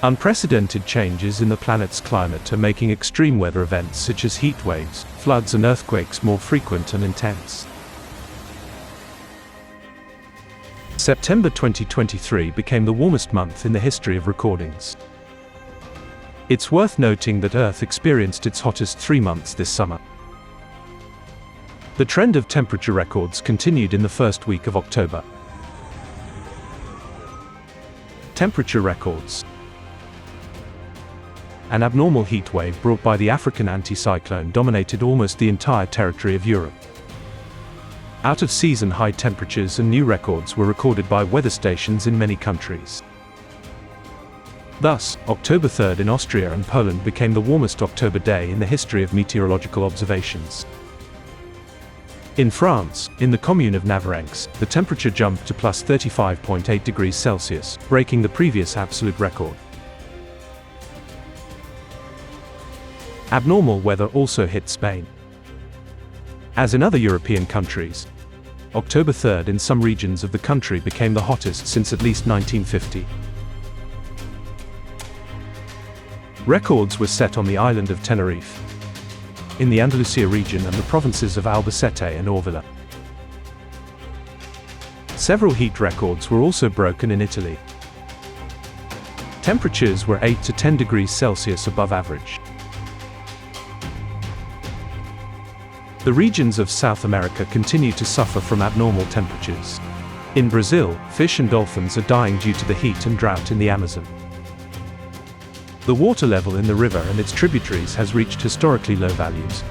Unprecedented changes in the planet's climate are making extreme weather events such as heat waves, floods and earthquakes more frequent and intense. September 2023 became the warmest month in the history of recordings. It's worth noting that Earth experienced its hottest 3 months this summer. The trend of temperature records continued in the first week of October. Temperature records. An abnormal heat wave brought by the African anticyclone dominated almost the entire territory of Europe. Out-of-season high temperatures and new records were recorded by weather stations in many countries. Thus, October 3rd in Austria and Poland became the warmest October day in the history of meteorological observations. In France, in the commune of Navarenx, the temperature jumped to plus 35.8 degrees Celsius, breaking the previous absolute record. Abnormal weather also hit Spain. As in other European countries, October 3rd in some regions of the country became the hottest since at least 1950. Records were set on the island of Tenerife, in the Andalusia region and the provinces of Albacete and Orvilla. Several heat records were also broken in Italy. Temperatures were 8 to 10 degrees Celsius above average. The regions of South America continue to suffer from abnormal temperatures. In Brazil, fish and dolphins are dying due to the heat and drought in the Amazon. The water level in the river and its tributaries has reached historically low values.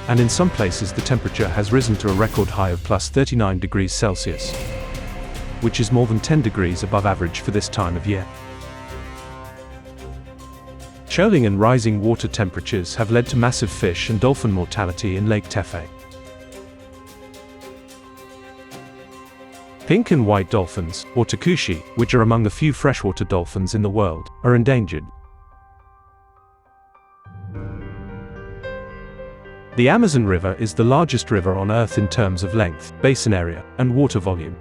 And in some places the temperature has risen to a record high of plus 39 degrees Celsius, which is more than 10 degrees above average for this time of year. Shoaling and rising water temperatures have led to massive fish and dolphin mortality in Lake Tefé. Pink and white dolphins, or takushi, which are among the few freshwater dolphins in the world, are endangered. The Amazon River is the largest river on Earth in terms of length, basin area, and water volume.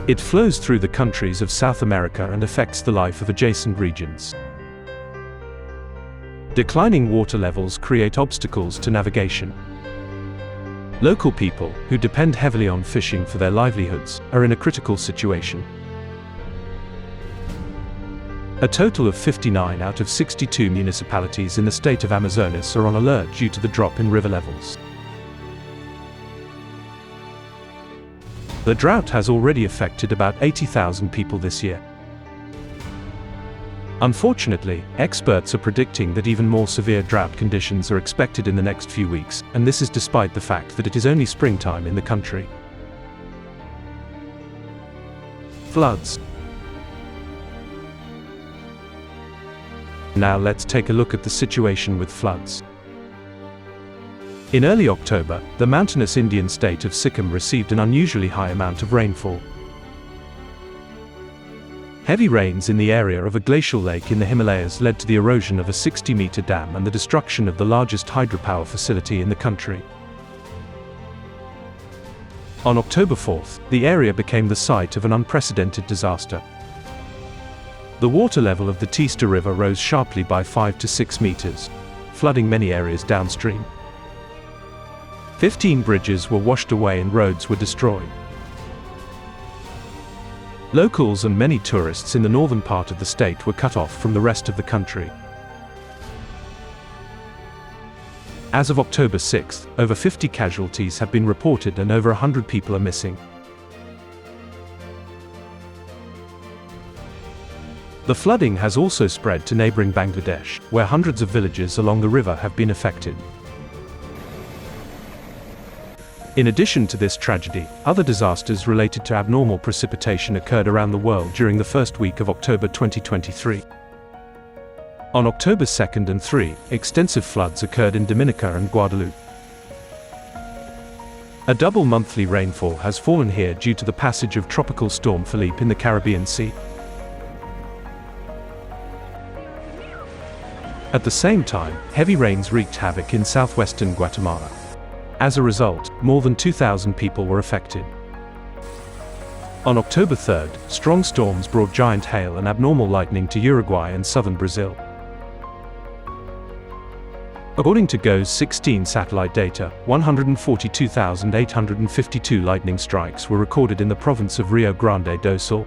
It flows through the countries of South America and affects the life of adjacent regions. Declining water levels create obstacles to navigation. Local people, who depend heavily on fishing for their livelihoods, are in a critical situation. A total of 59 out of 62 municipalities in the state of Amazonas are on alert due to the drop in river levels. The drought has already affected about 80,000 people this year. Unfortunately, experts are predicting that even more severe drought conditions are expected in the next few weeks, and this is despite the fact that it is only springtime in the country. Floods. Now let's take a look at the situation with floods. In early October, the mountainous Indian state of Sikkim received an unusually high amount of rainfall. Heavy rains in the area of a glacial lake in the Himalayas led to the erosion of a 60-meter dam and the destruction of the largest hydropower facility in the country. On October 4th, the area became the site of an unprecedented disaster. The water level of the Teesta River rose sharply by 5 to 6 meters, flooding many areas downstream. 15 bridges were washed away and roads were destroyed. Locals and many tourists in the northern part of the state were cut off from the rest of the country. As of October 6, over 50 casualties have been reported and over 100 people are missing. The flooding has also spread to neighboring Bangladesh, where hundreds of villages along the river have been affected. In addition to this tragedy, other disasters related to abnormal precipitation occurred around the world during the first week of October 2023. On October 2nd and 3, extensive floods occurred in Dominica and Guadeloupe. A double monthly rainfall has fallen here due to the passage of Tropical Storm Philippe in the Caribbean Sea. At the same time, heavy rains wreaked havoc in southwestern Guatemala. As a result, more than 2,000 people were affected. On October 3rd, strong storms brought giant hail and abnormal lightning to Uruguay and southern Brazil. According to GOES 16 satellite data, 142,852 lightning strikes were recorded in the province of Rio Grande do Sul.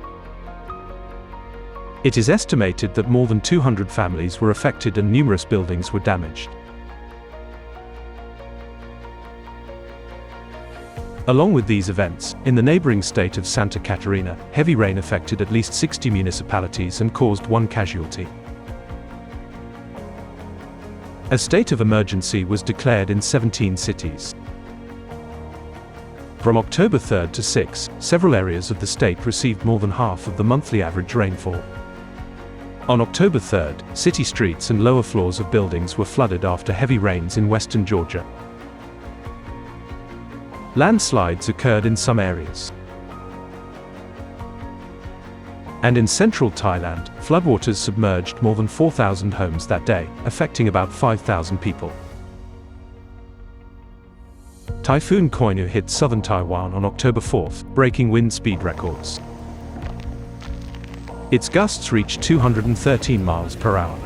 It is estimated that more than 200 families were affected and numerous buildings were damaged. Along with these events, in the neighboring state of Santa Catarina, heavy rain affected at least 60 municipalities and caused one casualty. A state of emergency was declared in 17 cities. From October 3rd to 6, several areas of the state received more than half of the monthly average rainfall. On October 3rd, city streets and lower floors of buildings were flooded after heavy rains in western Georgia. Landslides occurred in some areas. And in central Thailand, floodwaters submerged more than 4,000 homes that day, affecting about 5,000 people. Typhoon Koinu hit southern Taiwan on October 4th, breaking wind speed records. Its gusts reached 213 miles per hour.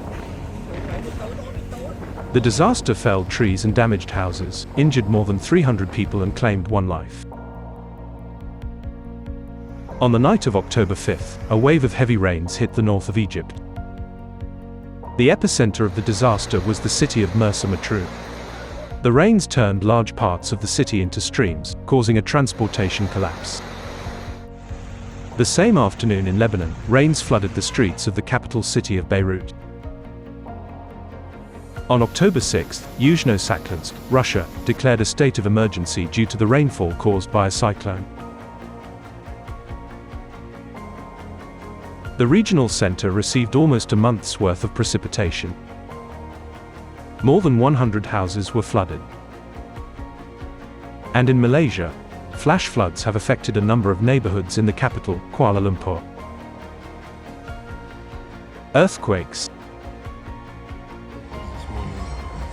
The disaster felled trees and damaged houses, injured more than 300 people and claimed one life. On the night of October 5th, a wave of heavy rains hit the north of Egypt. The epicenter of the disaster was the city of Mersa Matruh. The rains turned large parts of the city into streams, causing a transportation collapse. The same afternoon in Lebanon, rains flooded the streets of the capital city of Beirut. On October 6th, Yuzhno-Sakhalsk, Russia, declared a state of emergency due to the rainfall caused by a cyclone. The regional center received almost a month's worth of precipitation. More than 100 houses were flooded. And in Malaysia, flash floods have affected a number of neighborhoods in the capital, Kuala Lumpur. Earthquakes.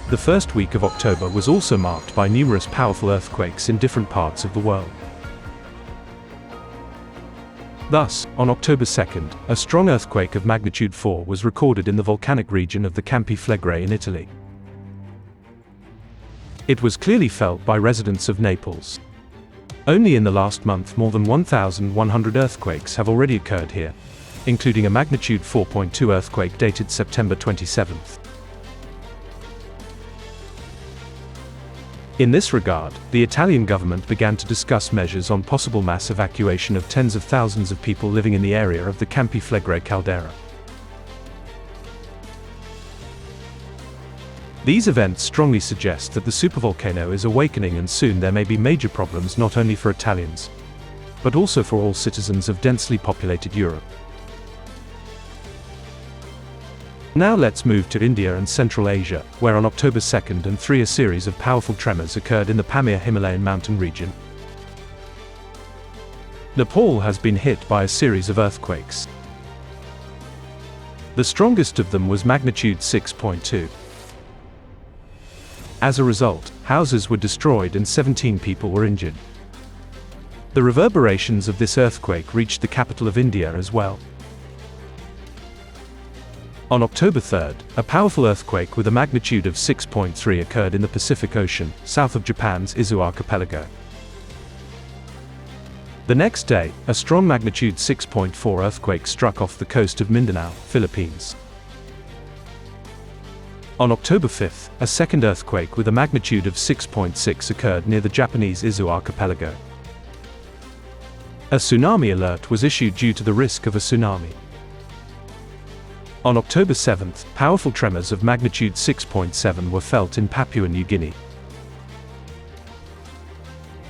The first week of October was also marked by numerous powerful earthquakes in different parts of the world. Thus, on October 2nd, a strong earthquake of magnitude 4 was recorded in the volcanic region of the Campi Flegrei in Italy. It was clearly felt by residents of Naples. Only in the last month more than 1,100 earthquakes have already occurred here, including a magnitude 4.2 earthquake dated September 27th. In this regard, the Italian government began to discuss measures on possible mass evacuation of tens of thousands of people living in the area of the Campi Flegrei caldera. These events strongly suggest that the supervolcano is awakening and soon there may be major problems not only for Italians, but also for all citizens of densely populated Europe. Now let's move to India and Central Asia, where on October 2nd and 3 a series of powerful tremors occurred in the Pamir Himalayan mountain region. Nepal has been hit by a series of earthquakes. The strongest of them was magnitude 6.2. As a result, houses were destroyed and 17 people were injured. The reverberations of this earthquake reached the capital of India as well. On October 3rd, a powerful earthquake with a magnitude of 6.3 occurred in the Pacific Ocean, south of Japan's Izu archipelago. The next day, a strong magnitude 6.4 earthquake struck off the coast of Mindanao, Philippines. On October 5th, a second earthquake with a magnitude of 6.6 occurred near the Japanese Izu archipelago. A tsunami alert was issued due to the risk of a tsunami. On October 7th, powerful tremors of magnitude 6.7 were felt in Papua New Guinea.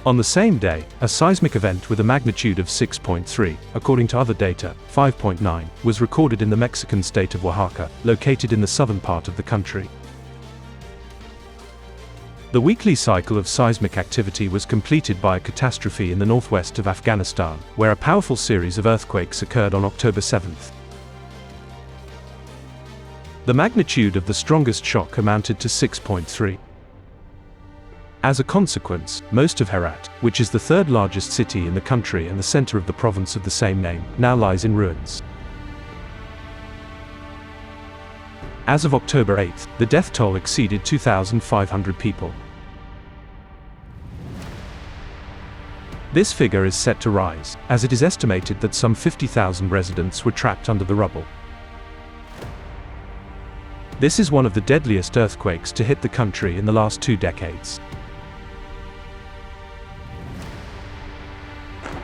On the same day, a seismic event with a magnitude of 6.3, according to other data, 5.9, was recorded in the Mexican state of Oaxaca, located in the southern part of the country. The weekly cycle of seismic activity was completed by a catastrophe in the northwest of Afghanistan, where a powerful series of earthquakes occurred on October 7th. The magnitude of the strongest shock amounted to 6.3. As a consequence, most of Herat, which is the third largest city in the country and the center of the province of the same name, now lies in ruins. As of October 8, the death toll exceeded 2,500 people. This figure is set to rise, as it is estimated that some 50,000 residents were trapped under the rubble. This is one of the deadliest earthquakes to hit the country in the last 2 decades.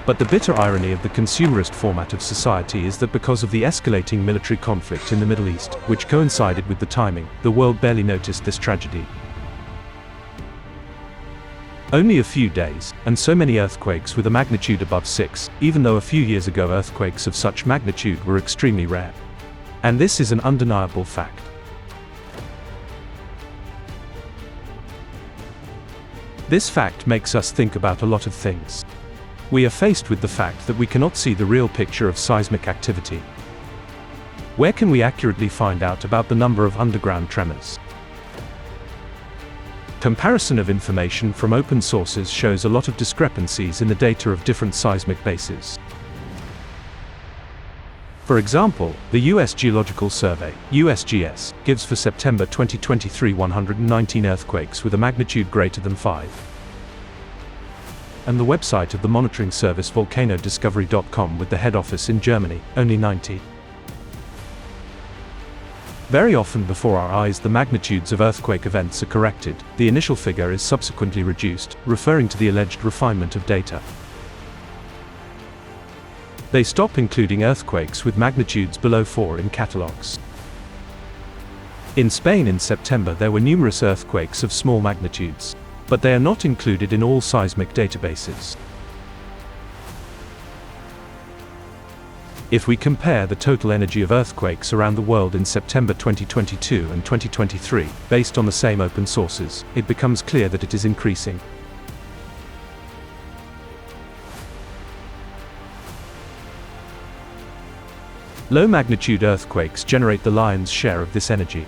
But the bitter irony of the consumerist format of society is that because of the escalating military conflict in the Middle East, which coincided with the timing, the world barely noticed this tragedy. Only a few days, and so many earthquakes with a magnitude above 6, even though a few years ago earthquakes of such magnitude were extremely rare. And this is an undeniable fact. This fact makes us think about a lot of things. We are faced with the fact that we cannot see the real picture of seismic activity. Where can we accurately find out about the number of underground tremors? Comparison of information from open sources shows a lot of discrepancies in the data of different seismic bases. For example, the US Geological Survey, USGS, gives for September 2023 119 earthquakes with a magnitude greater than 5. And the website of the monitoring service volcanodiscovery.com with the head office in Germany, only 90. Very often before our eyes the magnitudes of earthquake events are corrected, the initial figure is subsequently reduced, referring to the alleged refinement of data. They stop including earthquakes with magnitudes below 4 in catalogs. In Spain in September there were numerous earthquakes of small magnitudes, but they are not included in all seismic databases. If we compare the total energy of earthquakes around the world in September 2022 and 2023, based on the same open sources, it becomes clear that it is increasing. Low-magnitude earthquakes generate the lion's share of this energy.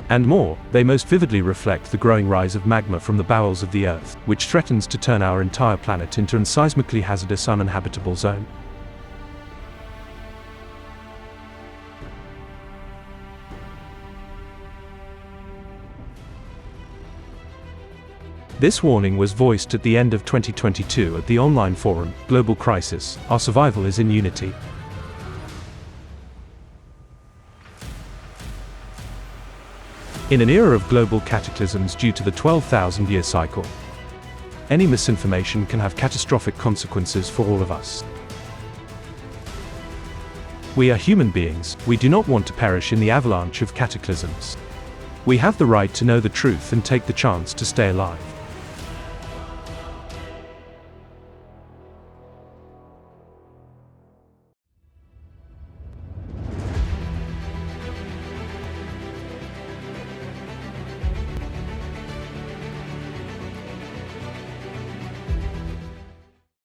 And more, they most vividly reflect the growing rise of magma from the bowels of the Earth, which threatens to turn our entire planet into a seismically hazardous uninhabitable zone. This warning was voiced at the end of 2022 at the online forum, Global Crisis, Our Survival is in Unity. In an era of global cataclysms due to the 12,000-year cycle, any misinformation can have catastrophic consequences for all of us. We are human beings, we do not want to perish in the avalanche of cataclysms. We have the right to know the truth and take the chance to stay alive.